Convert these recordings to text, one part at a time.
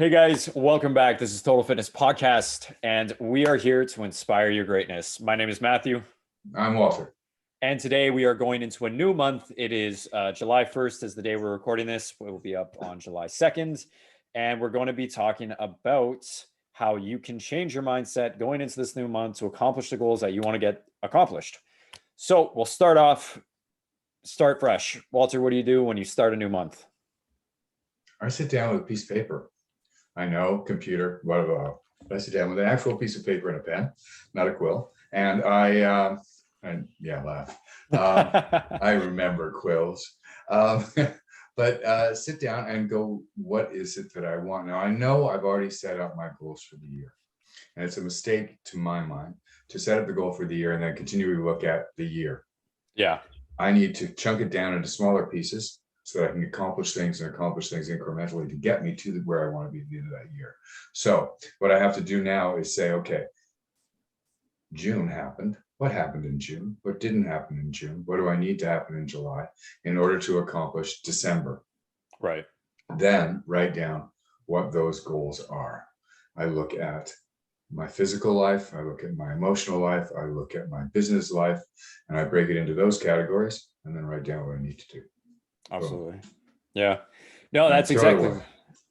Hey guys, welcome back. This is Total Fitness Podcast, and we are here to inspire your greatness. My name is Matthew, I'm Walter. and today we are going into a new month. It is July 1st is the day we're recording this. It will be up on July 2nd, and we're going to be talking about how you can change your mindset going into this new month to accomplish the goals that you want to get accomplished. So we'll start fresh. Walter, what do you do when you start a new month? I sit down with a piece of paper. I know, computer, blah, blah, blah. But I sit down with an actual piece of paper and a pen, not a quill. And laugh. I remember quills. Um, but sit down and go, what is it that I want? Now, I know I've already set up my goals for the year. And it's a mistake to my mind to set up the goal for the year and then continue to look at the year. Yeah. I need to chunk it down into smaller pieces so that I can accomplish things incrementally to get me to where I want to be at the end of that year. So what I have to do now is say, okay, June happened. What happened in June? What didn't happen in June? What do I need to happen in July in order to accomplish December? Right. Then write down what those goals are. I look at my physical life, I look at my emotional life, I look at my business life, and I break it into those categories and then write down what I need to do. Absolutely. Boom. Yeah. No, And that's exactly.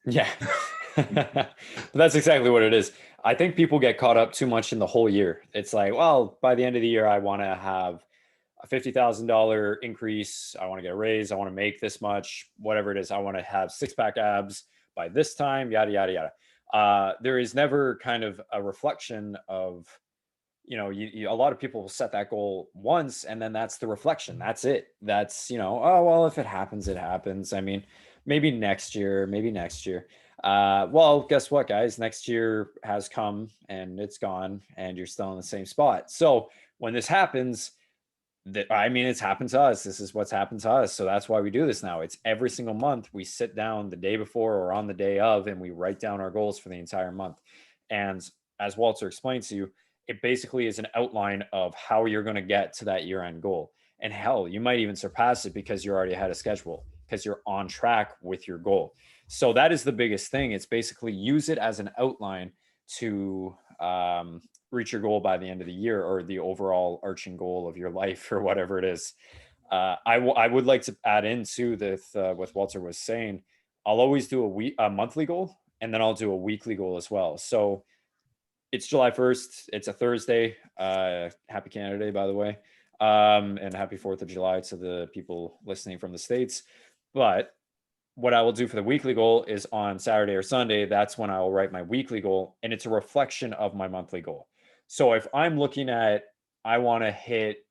Yeah. But that's exactly what it is. I think people get caught up too much in the whole year. It's like, well, by the end of the year, I want to have a $50,000 increase. I want to get a raise. I want to make this much, whatever it is. I want to have six-pack abs by this time, yada, yada, yada. There is never kind of a reflection of, a lot of people will set that goal once and then that's the reflection. That's it. That's, oh, well, if it happens, it happens. I mean, maybe next year. Well, guess what, guys? Next year has come and it's gone and you're still in the same spot. So when this happens, it's happened to us. This is what's happened to us. So that's why we do this now. It's every single month we sit down the day before or on the day of, and we write down our goals for the entire month. And as Walter explained to you, it basically is an outline of how you're going to get to that year-end goal. And hell, you might even surpass it because you're already ahead of schedule, because you're on track with your goal. So that is the biggest thing. It's basically use it as an outline to reach your goal by the end of the year, or the overall arching goal of your life, or whatever it is. I would like to add into this what Walter was saying. I'll always do a monthly goal, and then I'll do a weekly goal as well. So it's July 1st. It's a Thursday. Happy Canada Day, by the way. And happy 4th of July to the people listening from the States. But what I will do for the weekly goal is on Saturday or Sunday, that's when I will write my weekly goal. And it's a reflection of my monthly goal. So if I'm looking at, I want to hit,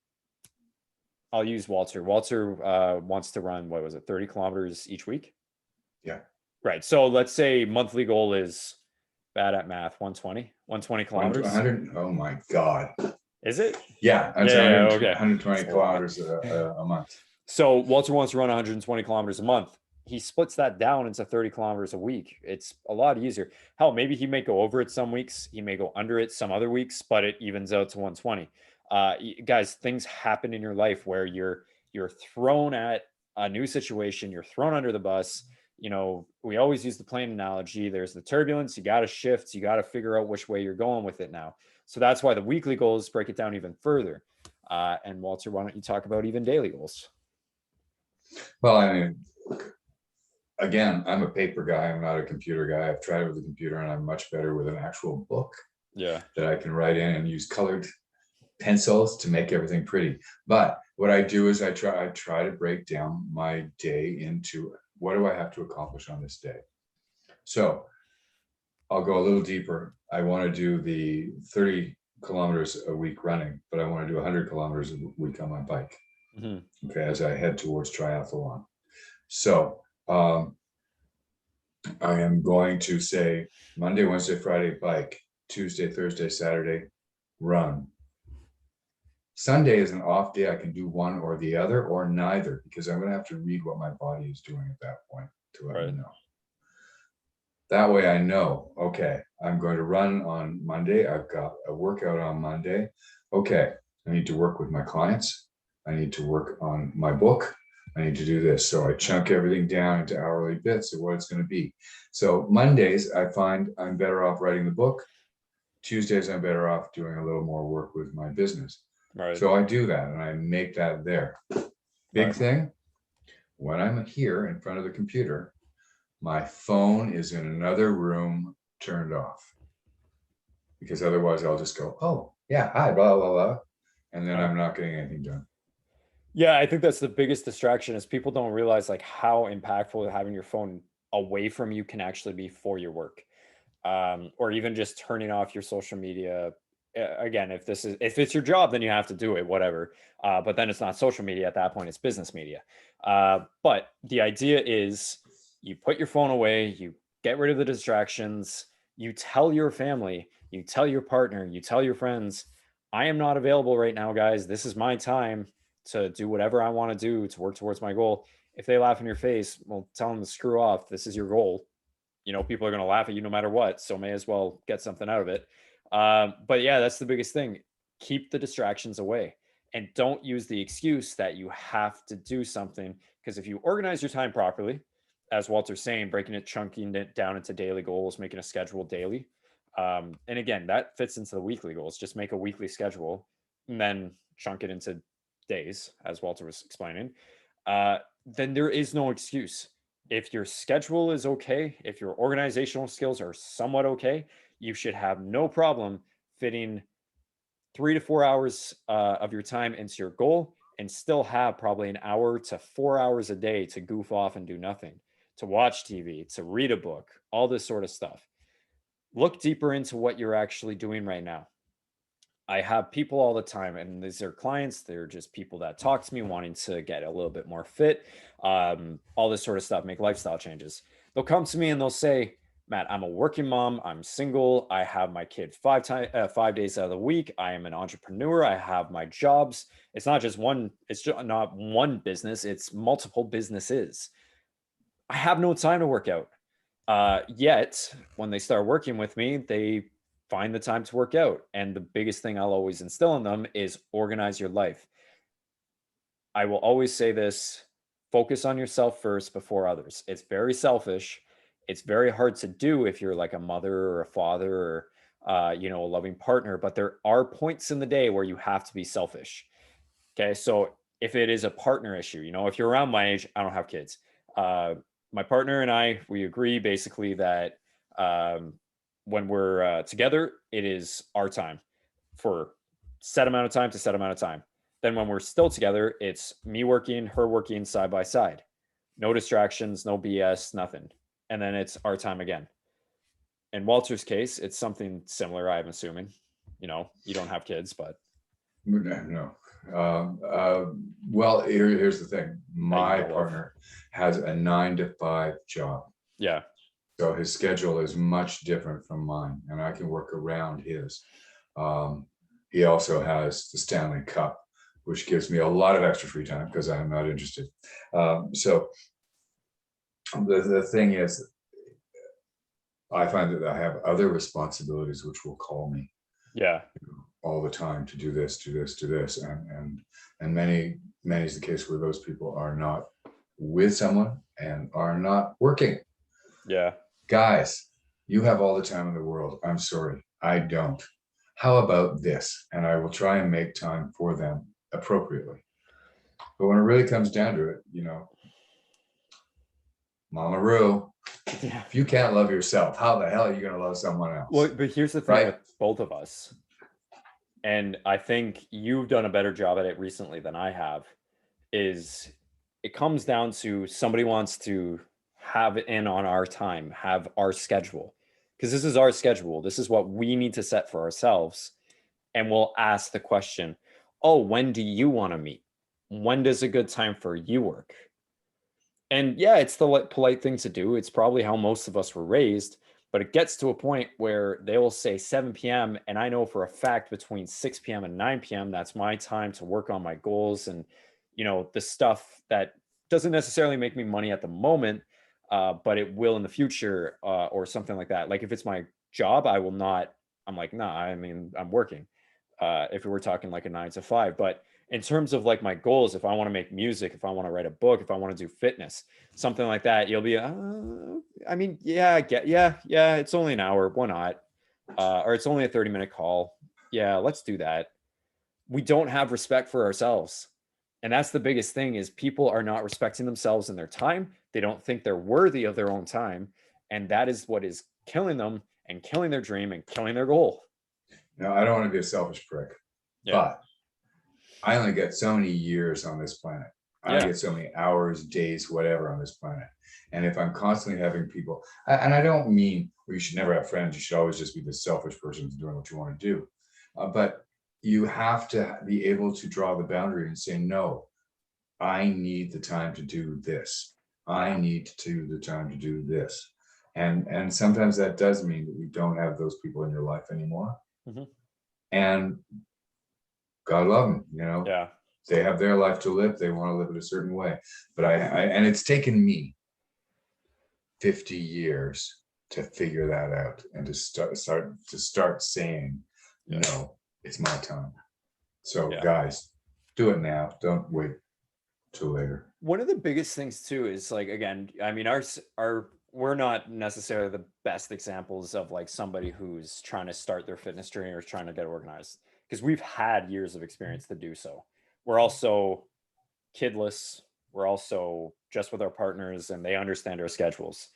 I'll use Walter. Walter wants to run, 30 kilometers each week? Yeah. Right. So let's say monthly goal is, bad at math, 120 kilometers. 100. Oh my God. Is it? Yeah. That's Yeah, 100, okay. 120 kilometers a month. So Walter wants to run 120 kilometers a month. He splits that down into 30 kilometers a week. It's a lot easier. Hell, maybe he may go over it some weeks. He may go under it some other weeks, but it evens out to 120. Guys, things happen in your life where you're thrown at a new situation. You're thrown under the bus. We always use the plane analogy. There's the turbulence. You got to shift. You got to figure out which way you're going with it now. So that's why the weekly goals break it down even further. And Walter, why don't you talk about even daily goals? Well, I mean, again, I'm a paper guy. I'm not a computer guy. I've tried it with a computer, and I'm much better with an actual book. Yeah. That I can write in and use colored pencils to make everything pretty. But what I do is I try to break down my day into, what do I have to accomplish on this day? So I'll go a little deeper. I want to do the 30 kilometers a week running, but I want to do 100 kilometers a week on my bike. Mm-hmm. Okay, as I head towards triathlon. So I am going to say Monday, Wednesday, Friday, bike, Tuesday, Thursday, Saturday, run. Sunday is an off day. I can do one or the other or neither, because I'm going to have to read what my body is doing at that point to let me know. That way I know, okay, I'm going to run on Monday. I've got a workout on Monday. Okay, I need to work with my clients. I need to work on my book. I need to do this. So I chunk everything down into hourly bits of what it's going to be. So Mondays, I find I'm better off writing the book. Tuesdays, I'm better off doing a little more work with my business. Right. So I do that and I make that there. Big Right. thing, when I'm here in front of the computer, my phone is in another room turned off. Because otherwise I'll just go, oh, yeah, hi, blah, blah, blah. And then Right. I'm not getting anything done. Yeah, I think that's the biggest distraction is people don't realize like how impactful having your phone away from you can actually be for your work. Or even just turning off your social media. Again, if it's your job, then you have to do it, whatever. But then it's not social media at that point; it's business media. But the idea is, you put your phone away, you get rid of the distractions, you tell your family, you tell your partner, you tell your friends, I am not available right now, guys. This is my time to do whatever I want to do to work towards my goal. If they laugh in your face, well, tell them to screw off. This is your goal. People are going to laugh at you no matter what, so may as well get something out of it. But yeah, that's the biggest thing. Keep the distractions away and don't use the excuse that you have to do something, because if you organize your time properly, as Walter's saying, breaking it, chunking it down into daily goals, making a schedule daily. And again, that fits into the weekly goals. Just make a weekly schedule and then chunk it into days, as Walter was explaining. Then there is no excuse. If your schedule is okay, if your organizational skills are somewhat okay, you should have no problem fitting 3 to 4 hours of your time into your goal and still have probably an hour to 4 hours a day to goof off and do nothing, to watch TV, to read a book, all this sort of stuff. Look deeper into what you're actually doing right now. I have people all the time, and these are clients. They're just people that talk to me wanting to get a little bit more fit, all this sort of stuff, make lifestyle changes. They'll come to me and they'll say, Matt, I'm a working mom. I'm single. I have my kid 5 days out of the week. I am an entrepreneur. I have my jobs. It's not just one, it's just not one business, it's multiple businesses. I have no time to work out. Yet, when they start working with me, they find the time to work out. And the biggest thing I'll always instill in them is organize your life. I will always say this: focus on yourself first before others. It's very selfish. It's very hard to do if you're like a mother or a father or, a loving partner, but there are points in the day where you have to be selfish. Okay, so if it is a partner issue, if you're around my age, I don't have kids. Uh, my partner and I, we agree basically that um, when we're together, it is our time for set amount of time to set amount of time. Then when we're still together, it's me working, her working side by side. No distractions, no BS, nothing. And then it's our time again. In Walter's case, it's something similar, I'm assuming. You don't have kids, but No. Well, here's the thing. that you My know of. partner has a 9 to 5 job. Yeah. So his schedule is much different from mine, and I can work around his. Um, he also has the Stanley Cup, which gives me a lot of extra free time because I'm not interested. So the thing is, I find that I have other responsibilities which will call me Yeah. all the time to do this, do this, do this, and many is the case where those people are not with someone and are not working. Yeah. Guys, you have all the time in the world. I'm sorry, I don't. How about this? And I will try and make time for them appropriately. But when it really comes down to it, Mama Roo, Yeah. if you can't love yourself, how the hell are you going to love someone Well, else? but here's the thing Right? with both of us, and I think you've done a better job at it recently than I have, is it comes down to somebody wants to have it in on our time, have our schedule. Because this is our schedule. This is what we need to set for ourselves. And we'll ask the question, oh, when do you want to meet? When does a good time for you work? And yeah, it's the polite thing to do. It's probably how most of us were raised, but it gets to a point where they will say 7 p.m. And I know for a fact between 6 p.m. and 9 p.m., that's my time to work on my goals and, the stuff that doesn't necessarily make me money at the moment, but it will in the future or something like that. Like if it's my job, I will not, I'm like, nah, I mean, I'm working if we were talking like a 9 to 5. But In terms of like my goals, if I want to make music, if I want to write a book, if I want to do fitness, something like that, you'll be, I mean, yeah, I get, yeah, it's only an hour. Why not? Or it's only a 30-minute call. Yeah, let's do that. We don't have respect for ourselves. And that's the biggest thing is people are not respecting themselves and their time. They don't think they're worthy of their own time. And that is what is killing them and killing their dream and killing their goal. Now, I don't want to be a selfish prick, Yeah. but I only get so many years on this planet. I only Yeah. get so many hours, days, whatever on this planet. And if I'm constantly having people, and I don't mean well, you should never have friends, you should always just be the selfish person who's doing what you want to do. But you have to be able to draw the boundary and say, no, I need the time to do this. I need to the time to do this. And sometimes that does mean that you don't have those people in your life anymore. Mm-hmm. And God love them, you know, Yeah. they have their life to live. They want to live it a certain way. But I and it's taken me 50 years to figure that out and to start saying, Yeah. no, it's my time. So Yeah. guys, do it now. Don't wait till later. One of the biggest things too is like, again, I mean, our we're not necessarily the best examples of like somebody who's trying to start their fitness journey or is trying to get organized because we've had years of experience to do so. We're also kidless. We're also just with our partners and they understand our schedules.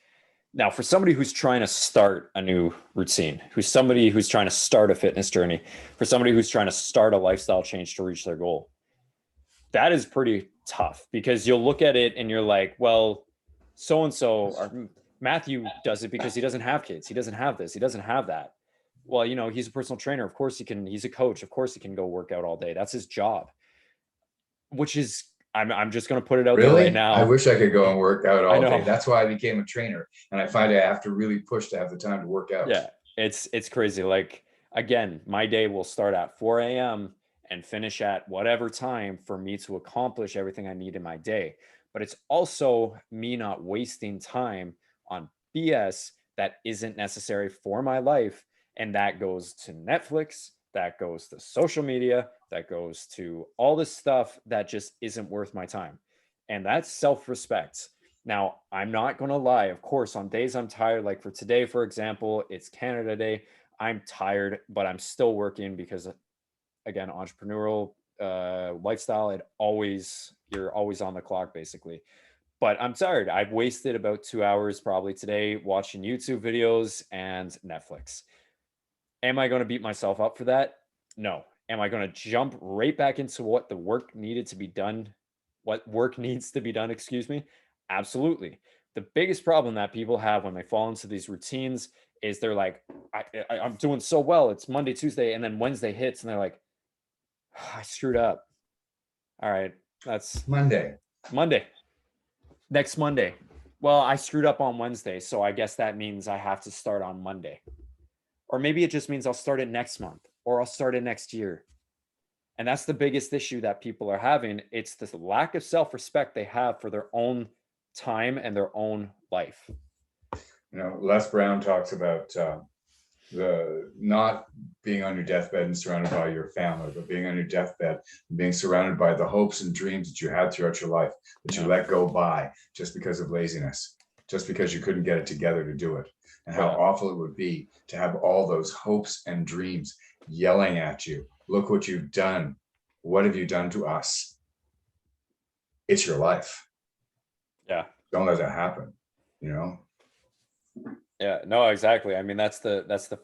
Now, for somebody who's trying to start a new routine, who's somebody who's trying to start a fitness journey, for somebody who's trying to start a lifestyle change to reach their goal, that is pretty tough because you'll look at it and you're like, well, so and so, Matthew does it because he doesn't have kids. He doesn't have this. He doesn't have that. Well, you know, he's a personal trainer. Of course he can. He's a coach. Of course he can go work out all day. That's his job, which is, I'm just going to put it out there right Really? I now. wish I could go and work out I all day. know. That's why I became a trainer. And I find I have to really push to have the time to work out. Yeah, it's crazy. Like again, my day will start at 4 a.m. and finish at whatever time for me to accomplish everything I need in my day. But it's also me not wasting time on BS that isn't necessary for my life. And that goes to Netflix, that goes to social media, that goes to all this stuff that just isn't worth my time. And that's self respect. Now, I'm not going to lie. Of course, on days I'm tired, like for today, for example, it's Canada Day. I'm tired, but I'm still working because, again, entrepreneurial lifestyle, you're always on the clock basically. But I'm tired. I've wasted about 2 hours probably today watching YouTube videos and Netflix. Am I going to beat myself up for that? No. Am I going to jump right back into what work needs to be done, excuse me? Absolutely. The biggest problem that people have when they fall into these routines is they're like, I'm doing so well. It's Monday, Tuesday, and then Wednesday hits, and they're like, I screwed up. All right, that's Monday. Monday. Next Monday. Well, I screwed up on Wednesday, so I guess that means I have to start on Monday. Or maybe it just means I'll start it next month or I'll start it next year. And that's the biggest issue that people are having. It's the lack of self respect they have for their own time and their own life. You know, Les Brown talks about the not being on your deathbed and surrounded by your family, but being on your deathbed and being surrounded by the hopes and dreams that you had throughout your life that you let go by just because of laziness, just because you couldn't get it together to do it. And how awful it would be to have all those hopes and dreams yelling at you. Look what you've done. What have you done to us? It's your life. Yeah. Don't let that happen, you know? Yeah, no, exactly. I mean, that's the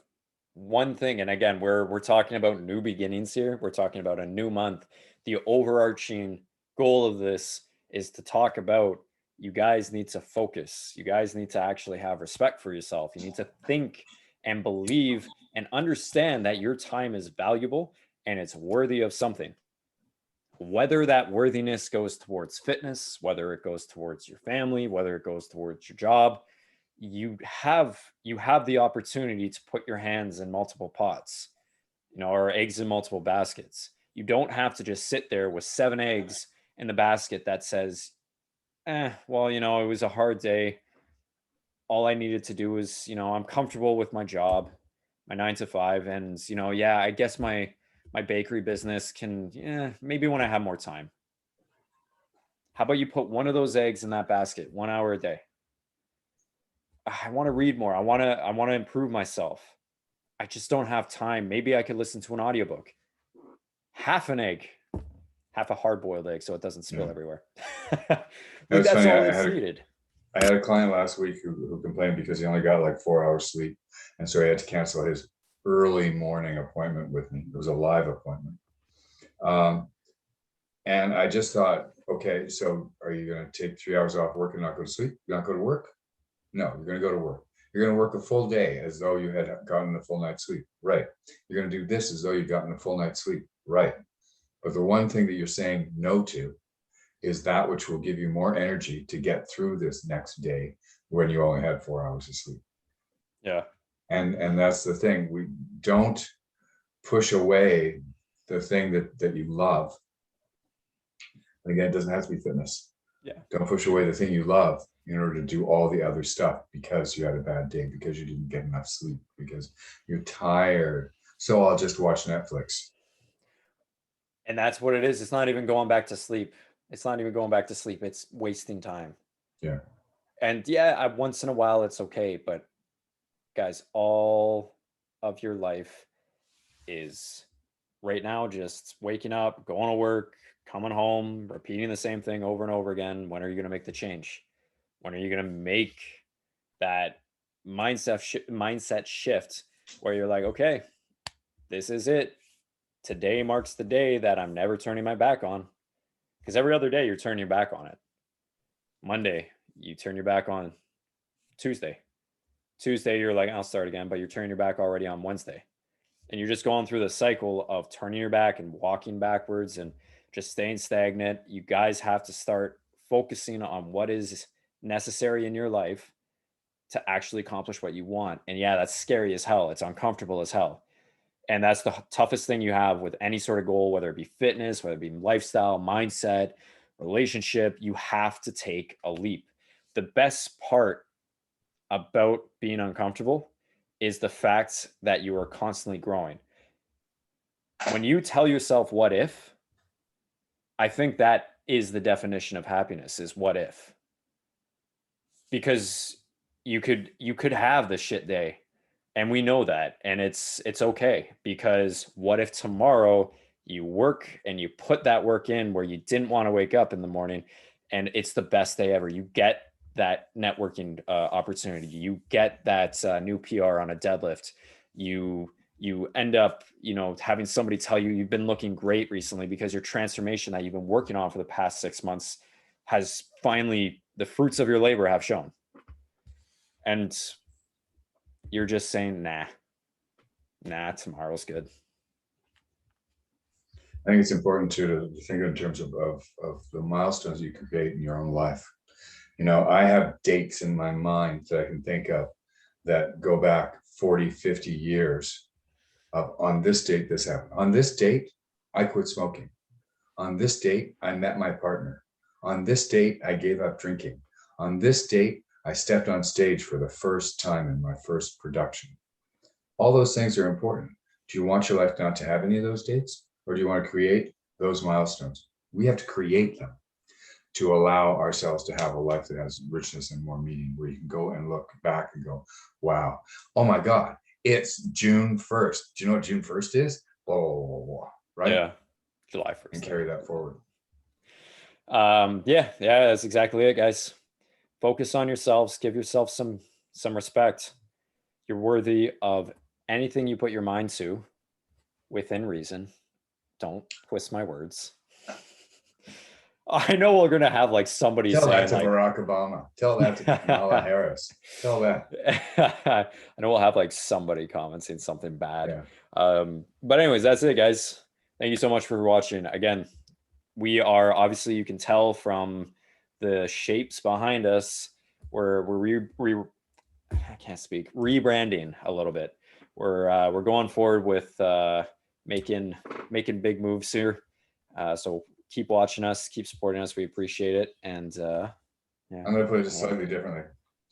one thing. And again, we're talking about new beginnings here. We're talking about a new month. The overarching goal of this is to talk about you guys need to focus. You guys need to actually have respect for yourself. You need to think and believe and understand that your time is valuable and it's worthy of something. Whether that worthiness goes towards fitness, whether it goes towards your family, whether it goes towards your job, you have the opportunity to put your hands in multiple pots, or eggs in multiple baskets. You don't have to just sit there with 7 eggs in the basket that says, well, it was a hard day. All I needed to do was, I'm comfortable with my job, my 9 to 5, and yeah, I guess My bakery business can, yeah, maybe when I have more time. How about you put one of those eggs in that basket, 1 hour a day? I want to read more. I want to improve myself. I just don't have time. Maybe I could listen to an audiobook. Half an egg, half a hard boiled egg so it doesn't spill Yeah. everywhere. It Like was that's funny. all it's needed. I had a client last week who complained because he only got like 4 hours sleep. And so he had to cancel his early morning appointment with me. It was a live appointment. Um, and I just thought, okay, so are you going to take 3 hours off work and not go to sleep? You're not go to work? No, you're going to go to work. You're going to work a full day as though you had gotten a full night's sleep. Right. You're going to do this as though you've gotten a full night's sleep. Right. But the one thing that you're saying no to is that which will give you more energy to get through this next day when you only had 4 hours of sleep. Yeah. And that's the thing. We don't push away the thing that you love. And again, it doesn't have to be fitness. Yeah. Don't push away the thing you love in order to do all the other stuff because you had a bad day, because you didn't get enough sleep, because you're tired. So I'll just watch Netflix. And that's what it is. It's not even going back to sleep. It's not even going back to sleep. It's wasting time. Yeah. And yeah, once in a while it's okay, but guys, all of your life is right now just waking up, going to work, coming home, repeating the same thing over and over again. When are you going to make the change? When are you going to make that mindset shift where you're like, okay, this is it. Today marks the day that I'm never turning my back on. Because every other day you're turning your back on it. Monday, you turn your back on Tuesday. Tuesday, you're like, I'll start again, but you're turning your back already on Wednesday. And you're just going through the cycle of turning your back and walking backwards and just staying stagnant. You guys have to start focusing on what is necessary in your life to actually accomplish what you want. And yeah, that's scary as hell. It's uncomfortable as hell. And that's the toughest thing you have with any sort of goal, whether it be fitness, whether it be lifestyle, mindset, relationship. You have to take a leap. The best part about being uncomfortable is the fact that you are constantly growing. When you tell yourself what if, I think that is the definition of happiness is what if. Because you could have the shit day and we know that and it's okay because what if tomorrow you work and you put that work in where you didn't want to wake up in the morning and it's the best day ever. You get that networking opportunity. You get that new PR on a deadlift. You end up, having somebody tell you you've been looking great recently because your transformation that you've been working on for the past 6 months has finally the fruits of your labor have shown. And you're just saying, nah, tomorrow's good. I think it's important too to think in terms of the milestones you create in your own life. I have dates in my mind that I can think of that go back 40, 50 years of on this date, this happened. On this date, I quit smoking. On this date, I met my partner. On this date, I gave up drinking. On this date, I stepped on stage for the first time in my first production. All those things are important. Do you want your life not to have any of those dates? Or do you want to create those milestones? We have to create them to allow ourselves to have a life that has richness and more meaning, where you can go and look back and go, wow, oh my God, it's June 1st. Do you know what June 1st is? Blah, blah, blah, blah, right? Yeah, July And 1st. carry that forward. Yeah, that's exactly it, guys. Focus on yourselves. Give yourself some respect. You're worthy of anything you put your mind to, within reason. Don't twist my words. I know we're gonna have like somebody Tell that saying to like, Barack Obama. Tell that to Kamala Harris. Tell that. I know we'll have like somebody commenting something bad. Yeah. But anyways, that's it, guys. Thank you so much for watching. Again, we are obviously you can tell from the shapes behind us. I can't speak rebranding a little bit. We're going forward with making big moves here. So keep watching us, keep supporting us. We appreciate it. And yeah, I'm going to put it just slightly differently.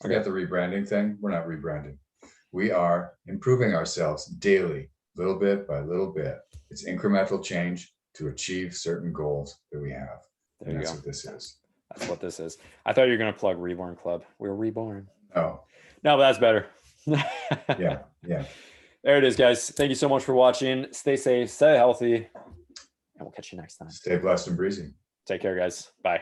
Forget okay. the rebranding thing. We're not rebranding. We are improving ourselves daily little bit by little bit. It's incremental change to achieve certain goals that we have. There And you that's go. what this is. That's what this is. I thought you were going to plug Reborn Club. We're reborn. Oh, No, but that's better. yeah. Yeah. There it is, guys. Thank you so much for watching. Stay safe, stay healthy, and we'll catch you next time. Stay blessed and breezy. Take care, guys. Bye.